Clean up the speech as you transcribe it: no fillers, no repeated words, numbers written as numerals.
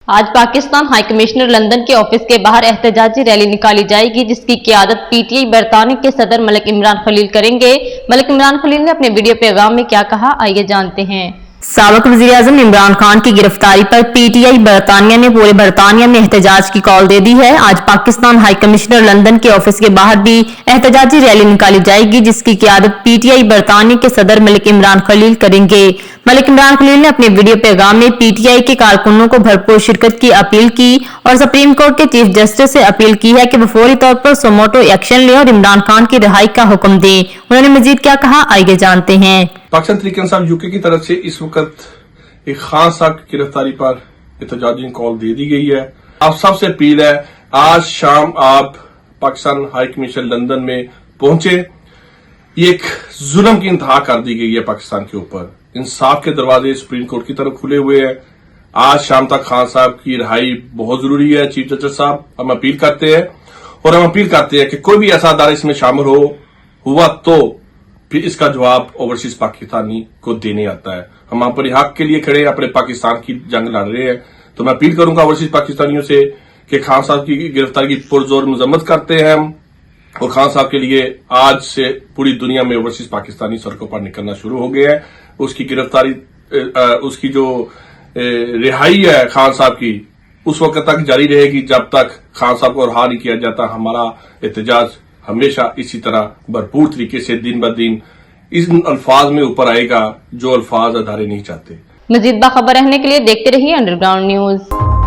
आज Pakistan high commissioner London के office के बाहर एहतजाजी रैली निकाली जाएगी, जिसकी क़ियादत पीटीआई बरतानिया के सदर मलिक इमरान खलील करेंगे। मलिक इमरान खलील ने अपने वीडियो पैगाम में क्या कहा, आइए जानते हैं। साबिक वज़ीर-ए-आज़म इमरान खान की गिरफ्तारी पर पीटीआई बरतानिया ने पूरे बरतानिया में एहतजाज की कॉल दे दी है। आज पाकिस्तान हाई कमिश्नर लंदन के ऑफिस के बाहर भी एहतजाजी रैली निकाली जाएगी, जिसकी क़ियादत पीटीआई बरतानिया के सदर मलिक इमरान खलील करेंगे। मलिक इमरान खलील ने अपने वीडियो पैगाम में पीटीआई के कारकुनों को भरपूर शिरकत की अपील की और सुप्रीम कोर्ट के चीफ जस्टिस से अपील की है कि वो फौरी तौर पर सुमोटो एक्शन लें और इमरान खान की रिहाई का हुक्म दें। उन्होंने मजीद क्या कहा, आइए जानते हैं। पाकिस्तान तहरीक इंसाफ यूके की तरफ से इस वक्त एक खान साहब की गिरफ्तारी पर एहतजाजी कॉल दे दी गई है। आप सबसे अपील है, आज शाम आप पाकिस्तान हाई कमिश्नर लंदन में पहुंचे। ये एक जुल्म की इंतहा कर दी गई है पाकिस्तान के ऊपर। इंसाफ के दरवाजे सुप्रीम कोर्ट की तरफ खुले हुए हैं। आज शाम तक खान साहब की रिहाई बहुत जरूरी है। चीफ जस्टिस साहब, हम अपील करते हैं और हम अपील करते हैं कि कोई भी ऐसा अदारा इसमें शामिल हुआ तो फिर इसका जवाब ओवरसीज पाकिस्तानी को देने आता है। हम अपने हक के लिए खड़े, अपने पाकिस्तान की जंग लड़ रहे हैं। तो मैं अपील करूंगा ओवरसीज पाकिस्तानियों से कि खान साहब की गिरफ्तारी की पुरजोर मजम्मत करते हैं हम, और खान साहब के लिए आज से पूरी दुनिया में ओवरसीज पाकिस्तानी सड़कों पर निकलना शुरू हो गया है। उसकी गिरफ्तारी, उसकी जो रिहाई है खान साहब की, उस वक्त तक जारी रहेगी जब तक खान साहब को रिहा नहीं किया जाता। हमारा एहतजाज हमेशा इसी तरह भरपूर तरीके से दिन ब दिन इन अल्फाज में ऊपर आएगा जो अल्फाज अदारे नहीं चाहते। मजीद बाखबर रहने के लिए देखते रहिए अंडरग्राउंड न्यूज।